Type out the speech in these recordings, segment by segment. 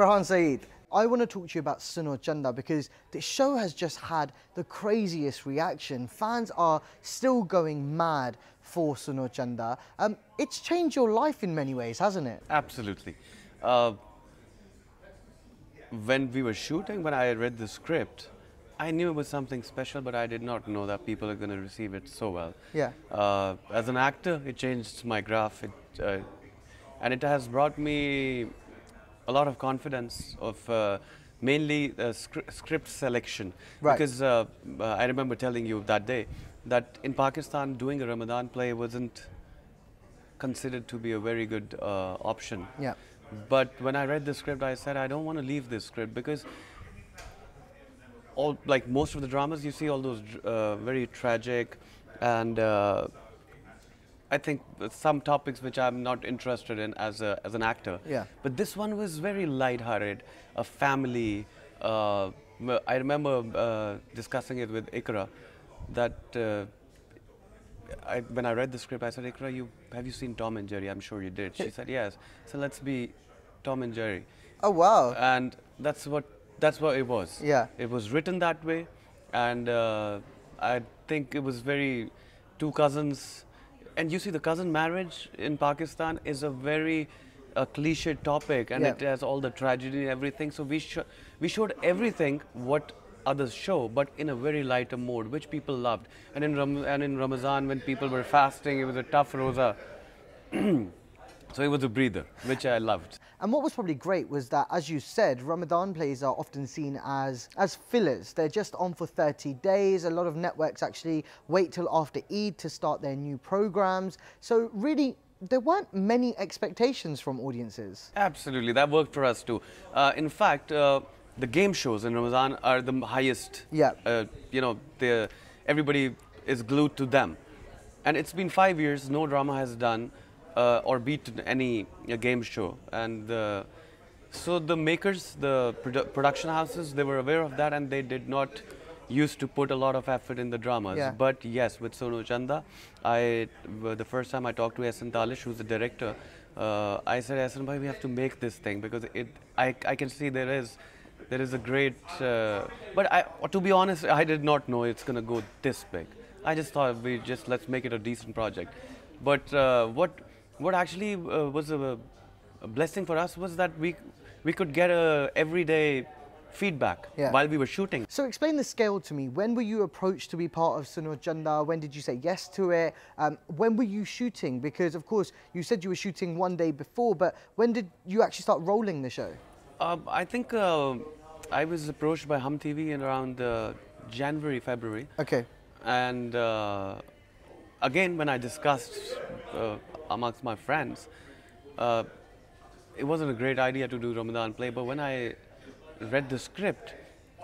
Farhan Saeed, I want to talk to you about Suno Chanda because the show has just had the craziest reaction. Fans are still going mad for Suno Chanda. It's changed your life in many ways, hasn't it? Absolutely. When we were shooting, when I read the script, I knew it was something special, but I did not know that people are going to receive it so well. Yeah. As an actor, it changed my graph, and it has brought me a lot of confidence of mainly script selection. Right. Because I remember telling you that day that in Pakistan, doing a Ramadan play wasn't considered to be a very good option. Yeah. But when I read the script, I said, I don't want to leave this script because like most of the dramas, you see all those very tragic and I think some topics which I'm not interested in as an actor. Yeah. But this one was very lighthearted, a family. I remember discussing it with Ikra that when I read the script, I said, Ikra, have you seen Tom and Jerry? I'm sure you did. She said, yes. So let's be Tom and Jerry. Oh, wow. And that's what it was. Yeah. It was written that way. And I think it was very two cousins. And you see, the cousin marriage in Pakistan is a very cliche topic, and it has all the tragedy and everything. So we showed everything what others show, but in a very lighter mode, which people loved. And in Ramadan, when people were fasting, it was a tough roza. So it was a breather, which I loved. And what was probably great was that, as you said, Ramadan plays are often seen as fillers. They're just on for 30 days. A lot of networks actually wait till after Eid to start their new programs. So really, there weren't many expectations from audiences. Absolutely, that worked for us too. In fact, the game shows in Ramadan are the highest. Yeah. You know, everybody is glued to them. And it's been 5 years, no drama has done or beaten any game show. And so the makers, the production houses, they were aware of that, and they did not used to put a lot of effort in the dramas. Yeah. But yes, with Suno Chanda, the first time I talked to Ehsan Talish, who's the director, I said, Ehsan bhai, we have to make this thing because I can see there is a great, but to be honest, I did not know it's going to go this big. I just thought let's make it a decent project. But what actually was a blessing for us was that we could get everyday feedback while we were shooting. So explain the scale to me. When were you approached to be part of Suno Chanda? When did you say yes to it? When were you shooting? Because of course you said you were shooting one day before, but when did you actually start rolling the show? I think I was approached by Hum TV in around January, February. Okay. And again, when I discussed amongst my friends, it wasn't a great idea to do Ramadan play, but when I read the script,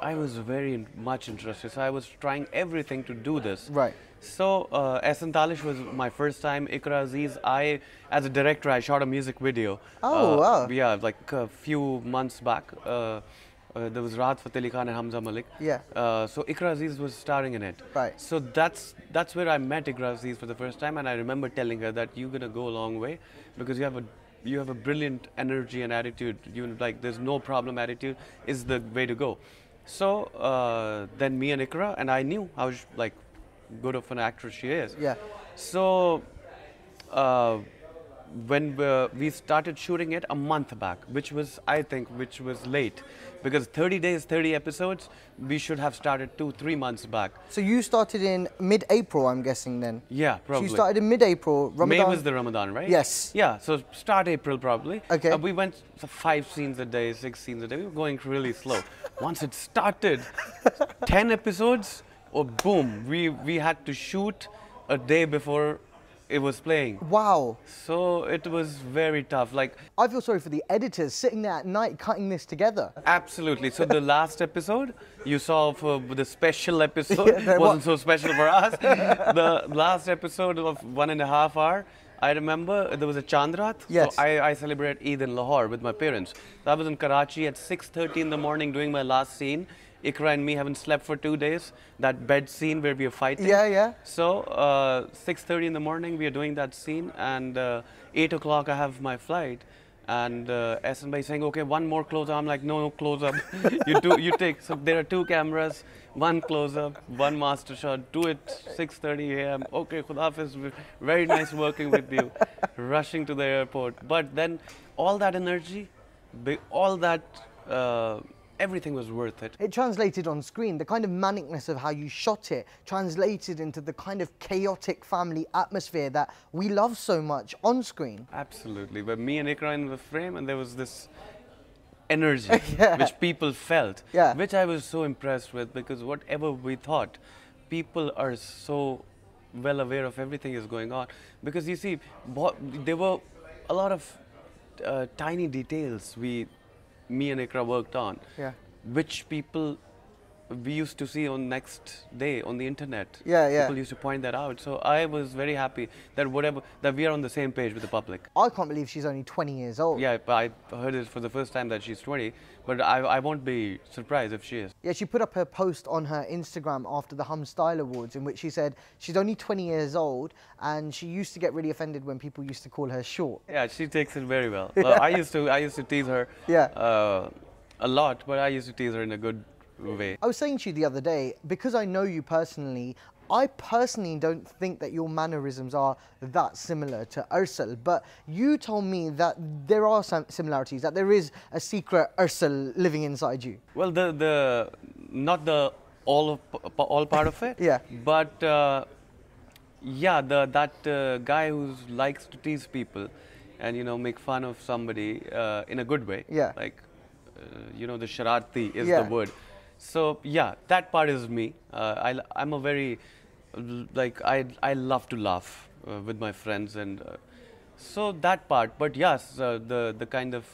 I was very much interested. So I was trying everything to do this. Right. So Ehsan Talish was my first time. Ikra Aziz, as a director, I shot a music video. Oh, wow. Yeah, like a few months back. There was Rahat Fateh Ali Khan and Hamza Malik. Yeah. So Ikra Aziz was starring in it. Right. So that's where I met Ikra Aziz for the first time, and I remember telling her that you're gonna go a long way because you have a brilliant energy and attitude. Like there's no problem attitude is the way to go. So then me and Ikra, and I knew how like good of an actress she is. Yeah. So when we started shooting it a month back, which was late, because 30 days, 30 episodes, we should have started 2-3 months back. So you started in mid-April, I'm guessing then? Yeah, probably. So you started in mid-April. May was the Ramadan, right? Yes. Yeah, so start April probably. Okay. We went 5 scenes a day, 6 scenes a day. We were going really slow. Once it started, 10 episodes, or boom, we had to shoot a day before it was playing. Wow. So it was very tough. Like, I feel sorry for the editors sitting there at night cutting this together. Absolutely. So the last episode you saw for the special episode wasn't so special for us. The last episode of 1.5 hours, I remember there was a Chandrat. Yes. So I celebrated Eid in Lahore with my parents. So I was in Karachi at 6:30 in the morning doing my last scene. Ikra and me haven't slept for 2 days. That bed scene where we are fighting. Yeah, yeah. So 6:30 in the morning we are doing that scene, and 8 o'clock I have my flight, and Ehsan bhai saying, okay, one more close up. I'm like, no, no close up. You take. So there are two cameras, one close up, one master shot. Do it 6:30 a.m. Okay, Khuda Hafiz, very nice working with you. Rushing to the airport, but then all that energy, all that. Everything was worth it. It translated on screen, the kind of manicness of how you shot it translated into the kind of chaotic family atmosphere that we love so much on screen. Absolutely. But me and Ikra in the frame, and there was this energy Yeah. which people felt, Yeah. which I was so impressed with, because whatever we thought, people are so well aware of everything is going on. Because you see, there were a lot of tiny details me and Ikra worked on, Yeah. which people we used to see on next day on the internet. Yeah, yeah. People used to point that out. So I was very happy that we are on the same page with the public. I can't believe she's only 20 years old. Yeah, I heard it for the first time that she's 20, but I won't be surprised if she is. Yeah, she put up her post on her Instagram after the Hum Style Awards in which she said she's only 20 years old and she used to get really offended when people used to call her short. Yeah, she takes it very well. I used to tease her a lot, but I used to tease her in a good way. I was saying to you the other day, because I know you personally, I personally don't think that your mannerisms are that similar to Ursel, but you told me that there are some similarities, that there is a secret Ursel living inside you. Well, not the all part of it. Yeah. But yeah, that guy who likes to tease people, and make fun of somebody in a good way. Yeah. Like the shararti is Yeah. the word. So yeah, that part is me. I'm a very I love to laugh with my friends, and so that part. But yes, the kind of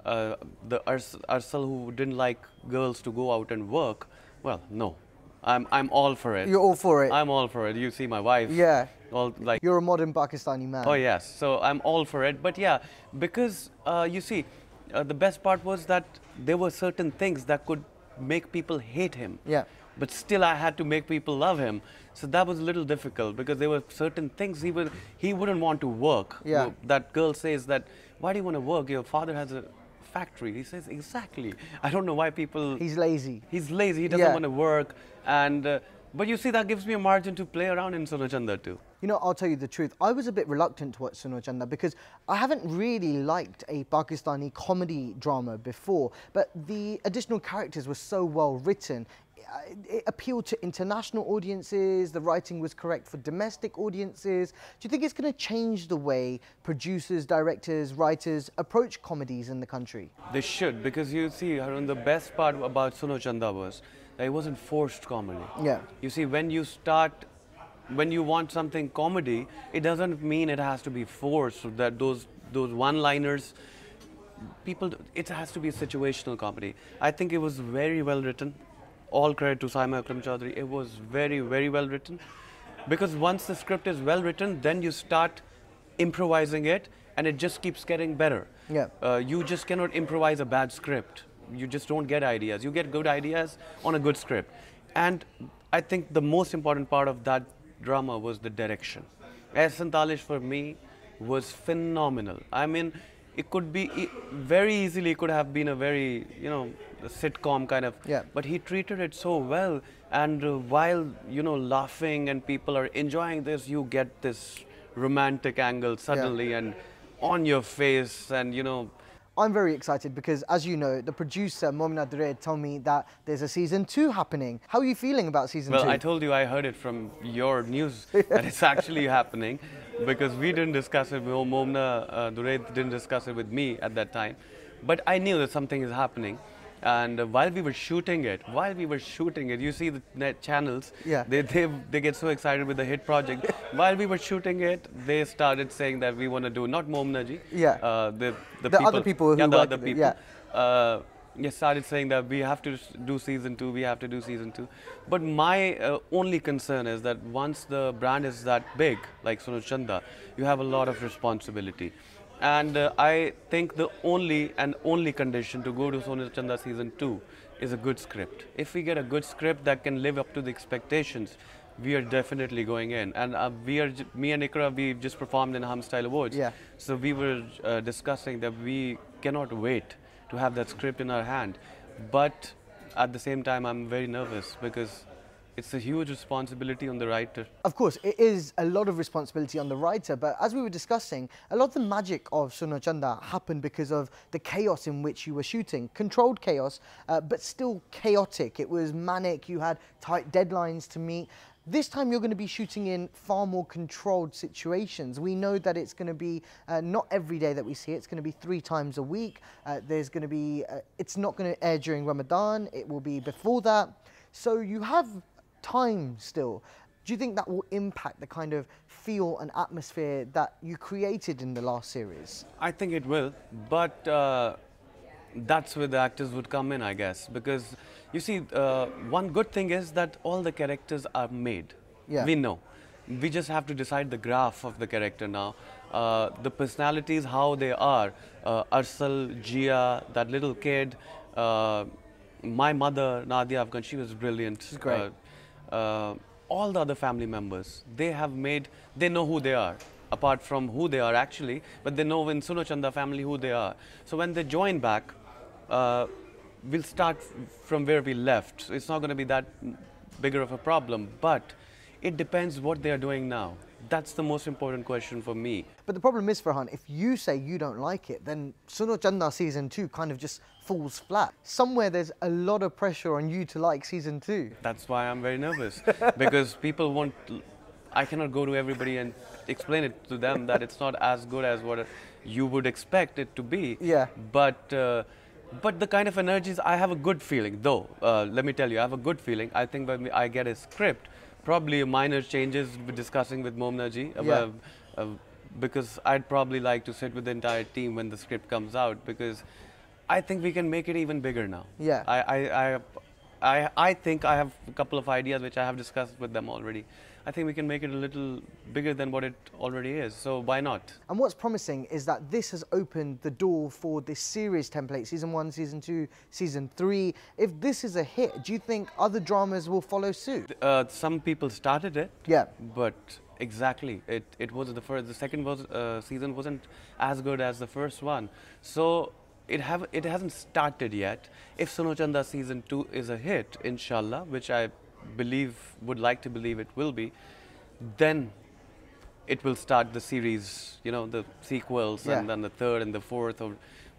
the Ursel who didn't like girls to go out and work. Well, no, I'm all for it. You're all for it. I'm all for it. You see my wife. Yeah. All like. You're a modern Pakistani man. Oh yes, so I'm all for it. But yeah, because you see, the best part was that there were certain things that could make people hate him. Yeah. But still, I had to make people love him. So that was a little difficult, because there were certain things he wouldn't want to work. Yeah. That girl says that, why do you want to work? Your father has a factory. He says, exactly. I don't know why people. He's lazy. He's lazy. He doesn't Yeah. want to work. And but you see, that gives me a margin to play around in Suno Chanda too. You know, I'll tell you the truth. I was a bit reluctant to watch Suno Chanda because I haven't really liked a Pakistani comedy drama before, but the additional characters were so well written. It appealed to international audiences, the writing was correct for domestic audiences. Do you think it's going to change the way producers, directors, writers approach comedies in the country? They should, because you see, Haroon, the best part about Suno Chanda was that it wasn't forced comedy. Yeah. You see, when you want something comedy, it doesn't mean it has to be forced, so that those one-liners, it has to be a situational comedy. I think it was very well written. All credit to Saima Akram Chaudhary. It was very, very well written. Because once the script is well written, then you start improvising it, and it just keeps getting better. Yeah. You just cannot improvise a bad script. You just don't get ideas. You get good ideas on a good script. And I think the most important part of that drama was the direction. Ehsan Talish for me was phenomenal. I mean, it could be very easily, it could have been a very, a sitcom kind of, Yeah. but he treated it so well. And while, laughing and people are enjoying this, you get this romantic angle suddenly and on your face, and I'm very excited because, as you know, the producer, Momina Dured, told me that there's a season 2 happening. How are you feeling about season 2? Well, I told you I heard it from your news that it's actually happening, because we didn't discuss it. Momina Dured didn't discuss it with me at that time. But I knew that something is happening. And while we were shooting it, you see the net channels, Yeah. they get so excited with the hit project. While we were shooting it, they started saying that we want to do, not Momna ji, Yeah. the other people who the work other with it, people. yeah. Started saying that we have to do season 2, we have to do season 2. But my only concern is that once the brand is that big, like Suno Chanda, you have a lot of responsibility. And I think the only condition to go to Suno Chanda season 2 is a good script. If we get a good script that can live up to the expectations, we are definitely going in. And me and Ikra, we just performed in Hum Style Awards. Yeah. So we were discussing that we cannot wait to have that script in our hand. But at the same time, I'm very nervous because it's a huge responsibility on the writer. Of course, it is a lot of responsibility on the writer, but as we were discussing, a lot of the magic of Suno Chanda happened because of the chaos in which you were shooting. Controlled chaos, but still chaotic. It was manic, you had tight deadlines to meet. This time you're going to be shooting in far more controlled situations. We know that it's going to be not every day that we see it. It's going to be 3 times a week. There's going to be, it's not going to air during Ramadan. It will be before that. So you have time still. Do you think that will impact the kind of feel and atmosphere that you created in the last series? I think it will, but that's where the actors would come in, I guess, because you see, one good thing is that all the characters are made. Yeah. We know. We just have to decide the graph of the character now. The personalities, how they are. Arsal, Jia, that little kid, my mother, Nadia Afghan, she was brilliant. She's great. All the other family members, they know who they are, apart from who they are actually, but they know in Suno Chanda family who they are. So when they join back, we'll start from where we left. It's not going to be that bigger of a problem, but it depends what they are doing now. That's the most important question for me. But the problem is, Farhan, if you say you don't like it, then Suno Chanda season 2 kind of just falls flat. Somewhere there's a lot of pressure on you to like season 2. That's why I'm very nervous, because people won't, I cannot go to everybody and explain it to them that it's not as good as what you would expect it to be. Yeah. But the kind of energies, I have a good feeling, though. Let me tell you, I have a good feeling. I think when I get a script, probably minor changes, discussing with Momna ji, because I'd probably like to sit with the entire team when the script comes out, because I think we can make it even bigger now. Yeah. I think I have a couple of ideas which I have discussed with them already. I think we can make it a little bigger than what it already is, so why not? And what's promising is that this has opened the door for this series template, season 1, season 2, season 3. If this is a hit, do you think other dramas will follow suit? Some people started it, Yeah. but exactly, it was the second season wasn't as good as the first one, so it hasn't started yet. If Suno Chanda season 2 is a hit, inshallah, which I would like to believe it will be, then it will start the series, you know, the sequels, Yeah. and then the third and the fourth.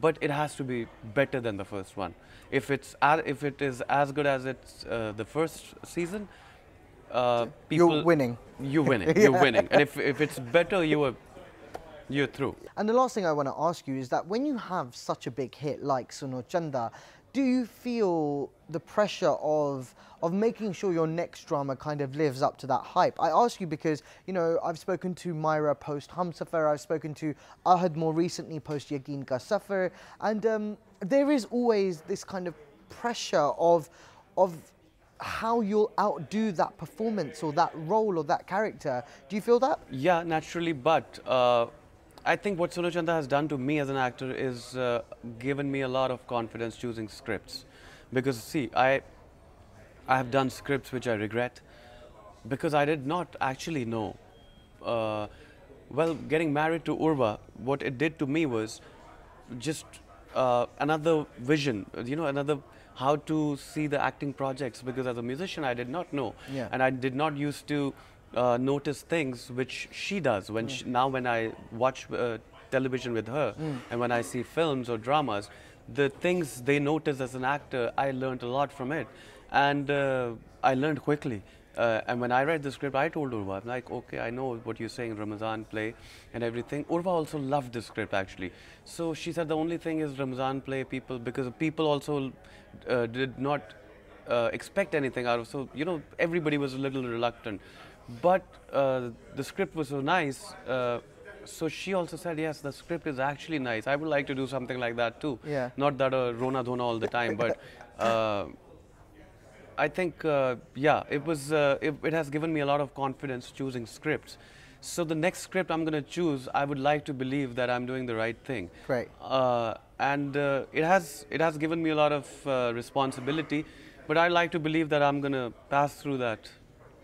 But it has to be better than the first one. If it is as good as it's the first season, people, You're winning. You're winning. You're winning. And if it's better, you're through. And the last thing I want to ask you is that when you have such a big hit like Suno Chanda, do you feel the pressure of making sure your next drama kind of lives up to that hype? I ask you because, you know, I've spoken to Myra post Humsafar, I've spoken to Ahad more recently post Yaqeen Ka Safar, and there is always this kind of pressure of how you'll outdo that performance or that role or that character. Do you feel that? Yeah, naturally, but I think what Suno Chanda has done to me as an actor is given me a lot of confidence choosing scripts. Because see, I have done scripts which I regret because I did not actually know. Well, getting married to Urva, what it did to me was just another vision, you know, another how to see the acting projects, because as a musician I did not know. Yeah. And I did not used to notice things which she does. Now when I watch television with her and when I see films or dramas, the things they notice as an actor, I learned a lot from it. And I learned quickly. And when I read the script, I told Urva, I'm like, okay, I know what you're saying, Ramazan play and everything. Urva also loved the script actually. So she said the only thing is Ramazan play, because people also did not expect anything out of, so, you know, everybody was a little reluctant. But the script was so nice, so she also said, yes, the script is actually nice. I would like to do something like that too. Yeah. Not that Rona Dhona all the time, but I think, yeah, it has given me a lot of confidence choosing scripts. So the next script I'm going to choose, I would like to believe that I'm doing the right thing. Great. And it has given me a lot of responsibility, but I like to believe that I'm going to pass through that